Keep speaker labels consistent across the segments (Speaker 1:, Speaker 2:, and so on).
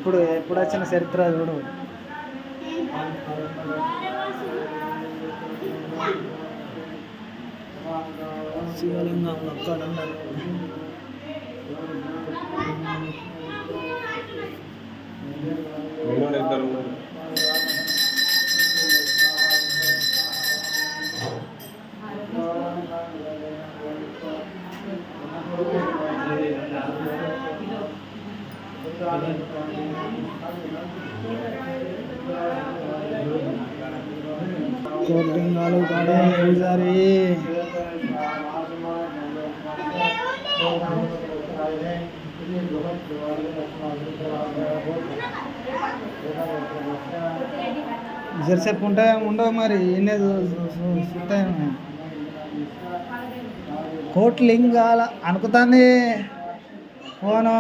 Speaker 1: ఎప్పుడు ఎప్పుడు వచ్చిన చరిత్ర చూడు. శివలింగం అక్కడ ఉన్నారు. కోటిలింగాలు కాడే పూజారి జరసేపు ఉంటాయా ఉండవు మరి ఎన్నే చూస్తాయి. కోటిలింగాల అనుకుతాంది ఫోను.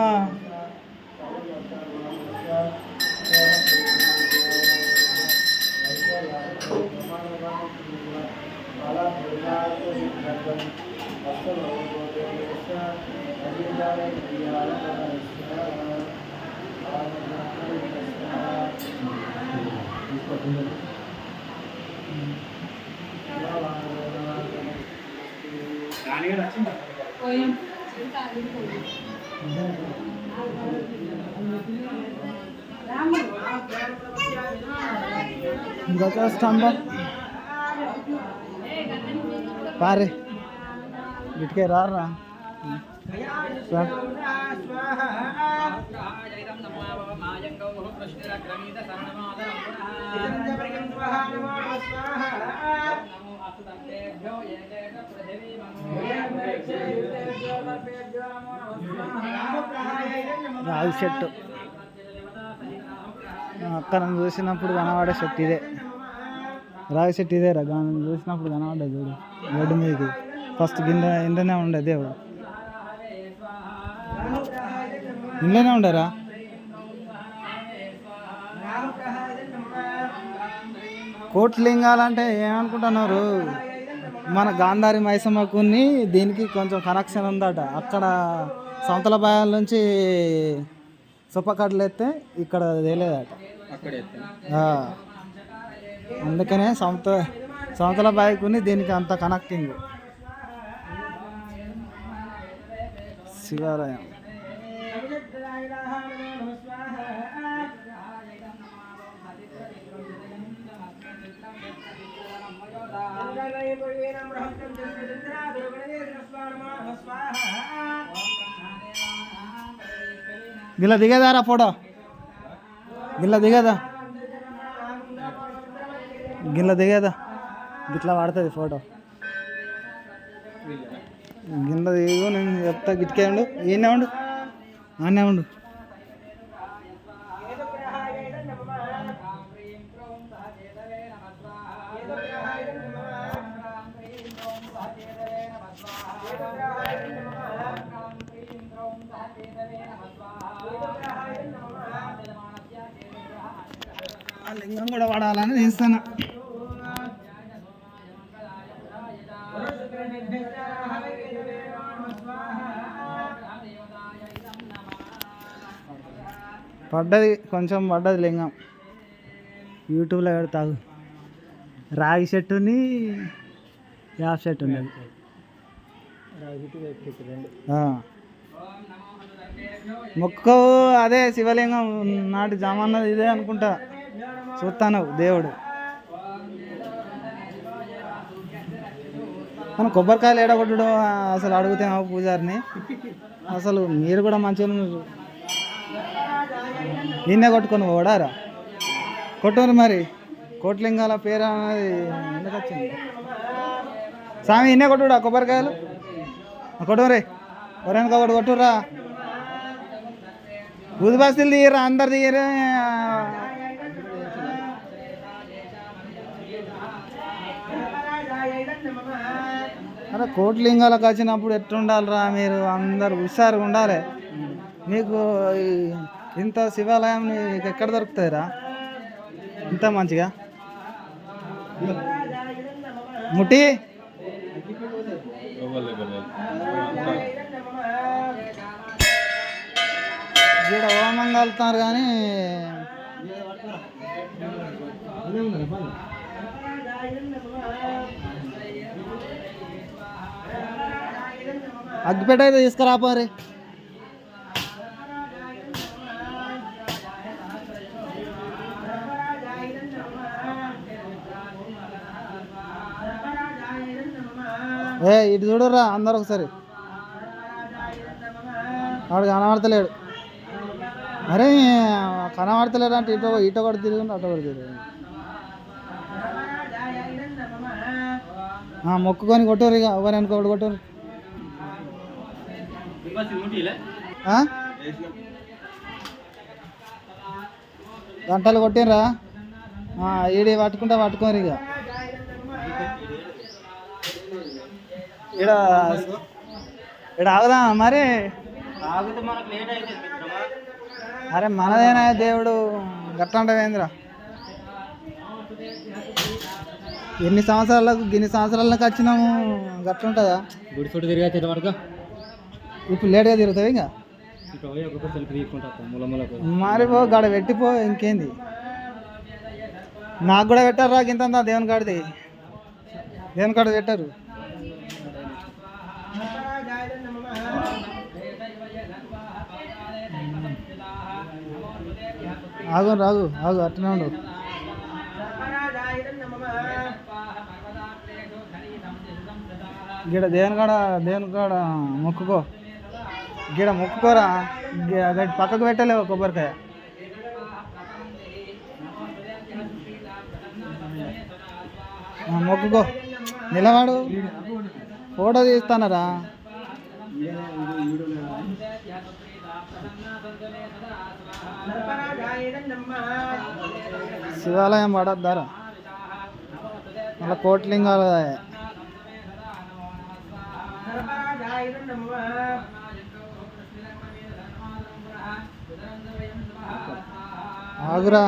Speaker 1: ఇంకా స్తంభం పారే గిట్కే రారా రావి చెట్టు అక్కడ చూసినప్పుడు కనబడే చెట్టు ఇదే. రావి చెట్టు ఇదే రా. చూసినప్పుడు కనబడ్డా చూడు రోడ్డు మీదకి. ఫస్ట్ ఇంట్లోనే ఉండే దేవుడు. ఇంట్లోనే ఉండరా. కోటిలింగాలంటే ఏమనుకుంటున్నారు, మన గాంధారి మైసమ్మకుని దీనికి కొంచెం కనెక్షన్ ఉందట. అక్కడ సంతల బాయాల నుంచి సొప్పకట్టలు ఇక్కడ తెలియదట. అందుకనే సంతల బాయకుని దీనికి అంత కనెక్టింగ్. శివాలయం గిల్ల దిగదారా ఫోటో. గిల్ల దిగదా గిట్లా పడుతుంది ఫోటో. గిల్ల దిగు నేను చెప్తా. గిట్కే ఉండు, ఈయనే ఉండు, ఆనే ఉండు. లింగం కూడా పడాలని తీస్తాను. పడ్డది కొంచెం పడ్డది లింగం. యూట్యూబ్లో పెడతావు. రాగి చెట్టుని యాప్ చెట్టు ఉన్నది. మొక్కు అదే శివలింగం నాటి జమాన్నది ఇదే అనుకుంటా. చూస్తాను దేవుడు. మనం కొబ్బరికాయలు ఏడగొట్టడం అసలు అడుగుతాం పూజారిని. అసలు మీరు కూడా మంచిగా నిన్నే కొట్టుకొని ఓడారా. కొట్టురు మరి. కోటిలింగాల పేరు అనేది ఎందుకు వచ్చింది? స్వామి ఇన్నే కొట్టుడా కొబ్బరికాయలు. కొట్టురే ఎవరైనా ఒకటి కొట్టురా. ఊది బస్తీలు తీయరా, అందరు తీయరా. అరే కోటిలింగాలకు వచ్చినప్పుడు ఎట్లుండాలిరా మీరు? అందరు హుషారుగా ఉండాలి. మీకు ఇంత శివాలయం నీకు ఎక్కడ దొరుకుతుందిరా ఇంత మంచిగా? ముట్టి ఇక్కడ హోమం కలుతున్నారు కానీ అగ్గిపెట్ట అయితే తీసుకురాపోరే. ఇటు చూడరా అందరు ఒకసారి. వాడు కనబడతలేడు. అరే కనబడతలేడు అంటే ఇటు కూడా తిరుగుండి అటు కూడా తిరుగు. మొక్కుకొని కొట్టరు ఇక ఒకరి అనుకోడు కొట్టరు. గంటలు కొట్టినరా ఈడి పట్టుకోరు ఇక. ఇక్కడ ఆగుదా మరి. అరే మనదేనా దేవుడు గట్లంటవేంద్రా. ఎన్ని సంవత్సరాలకు వచ్చినాము గట్లుంటుందా.
Speaker 2: గుడి చుట్టూ తిరిగా తిరగడుగా
Speaker 1: ఇప్పుడు లేట్గా తిరుగుతావు ఇంకా. మారిపో గడ పెట్టిపో ఇంకేంది. నాకు కూడా పెట్టారు రా ఇంత దేవుని కాడిది. దేవుని కాడ పెట్టారు. రాగు అట్లనే ఉండు. గిడ దేవుని కాడ మొక్కుకో. గిడ మొక్కుకోరా. పక్కకు పెట్టలేవు కొబ్బరికాయ. మొక్కుకో. నిలవాడు ఫోటో తీస్తానరా. శివాలయం పడద్దారా మళ్ళీ కోట్లింగాలు. ఆగురా.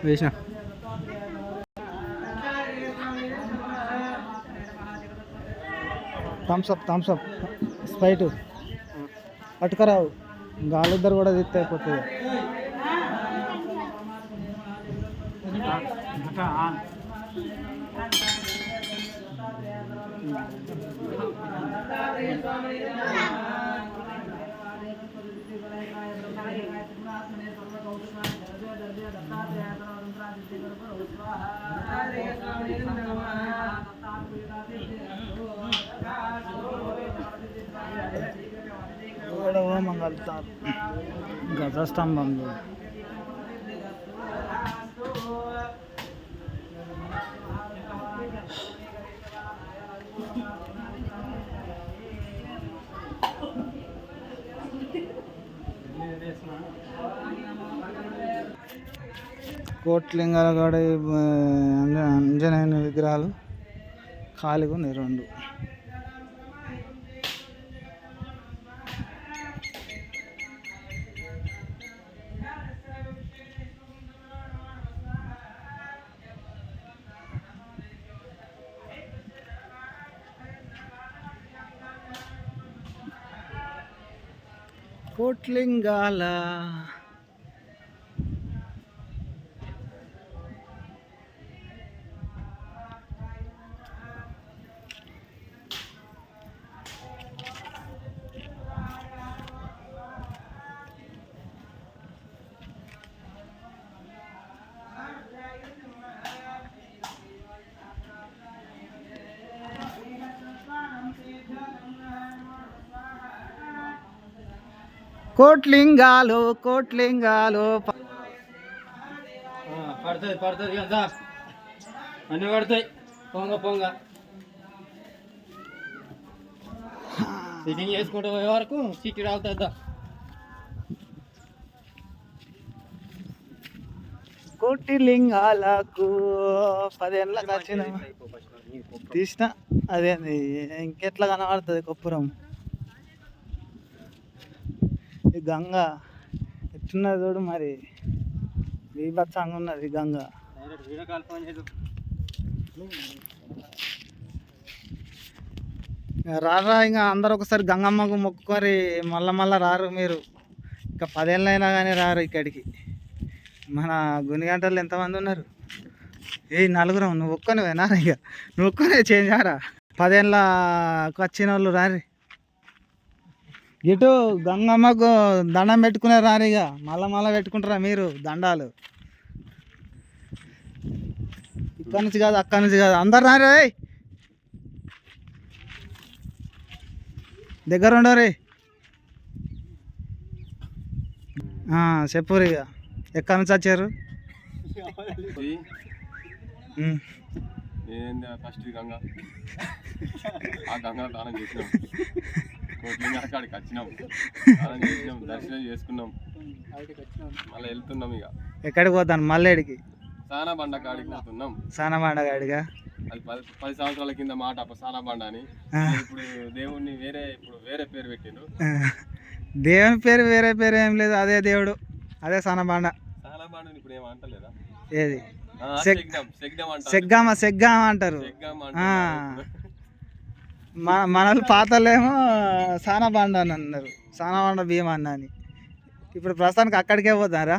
Speaker 1: వేసిన థమ్స్అప్ స్ప్రైట్ పట్టుకరావు. గాలిద్దరు కూడా తిత్తే అయిపోతుంది. మంగళతారు గజస్తంభంలో కోట్లింగాల కాడ ఆంజనేయుని విగ్రహాలు ఖాళీగా ఉన్నాయి 2. కోట్లింగాల కోట్లింగాలు కోట్లింగాలు
Speaker 2: పడుతుంది పడుతుంది కదా అన్నీ పడతాయి పొంగ పొంగ సిట్టింగ్ చేసుకుంటూ పోయే వరకు చిట్టి రాలుతుందా
Speaker 1: కోటిలింగాలకు 10 ఏళ్ళకి వచ్చిన తీసిన అదే ఇంకెట్లా కనబడుతుంది కొప్పురం ఈ గంగ ఎట్టున్నది చూడు మరి బీభత్సంగా ఉన్నది గంగ రారా ఇంకా అందరు ఒకసారి గంగమ్మకు మొక్కుకొని మళ్ళా రారు మీరు ఇంకా 10 ఏళ్ళైనా కానీ రారు ఇక్కడికి మన గునిగంటలు ఎంతమంది ఉన్నారు నలుగురం నువ్వు ఒక్కనివేనా ఇక నువ్వు ఒక్కనే చేంజ్ ఆరా 10 ఏళ్ళకి వచ్చిన వాళ్ళు రారి ఇటు గంగమ్మకు దండం పెట్టుకునే రారు ఇక మళ్ళా పెట్టుకుంటారా మీరు దండాలు ఇక్కడ నుంచి కాదు అక్కడి నుంచి కాదు అందరు రారే దగ్గర ఉండరు చెప్పురు ఇక ఎక్కడి నుంచి వచ్చారు
Speaker 3: ఫస్ట్ గంగ ఆ గంగ దానం చేసినాం కోట్లింగాల కాడికి వచ్చినాం దానం చేసినాం దర్శనం చేసుకున్నాం మళ్ళీ వెళ్తున్నాం ఇక
Speaker 1: ఎక్కడికి పోతాను మల్లేడికి
Speaker 3: సానాబండ కాడికి పోతున్నాం
Speaker 1: సానాబండ కాడిగా
Speaker 3: అది 10 సంవత్సరాల కింద మాట సానాబండ అని ఇప్పుడు దేవుణ్ణి వేరే పేరు పెట్టిండ్రు
Speaker 1: దేవుని పేరు వేరే పేరు ఏం లేదు అదే దేవుడు అదే సానాబండ
Speaker 3: సానాబండని ఇప్పుడు ఏమంటలేదా
Speaker 1: ఏది
Speaker 3: సెగ్గామ
Speaker 1: సెగ్గామ అంటారు మనలు పాతలేమో సానాబండ అని అన్నారు సానాబండ భీమన్న అని ఇప్పుడు ప్రస్తుతానికి అక్కడికే పోతారా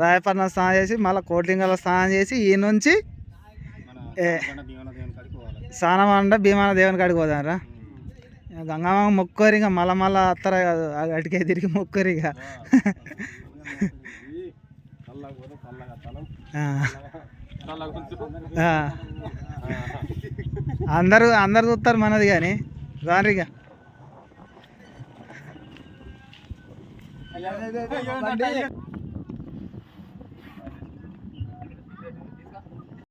Speaker 1: రాయపట్నం స్నానం చేసి మళ్ళీ కోట్లింగాలో స్నానం చేసి ఈ నుంచి సానమండ భీమాన దేవుని కాడికి పోతారా గంగమ్మ మొక్కోరు ఇక మళ్ళా అత్తరా కాదు అటుకే తిరిగి మొక్కోరు ఇక అందరు చూస్తారు మనది కానీ రారిగా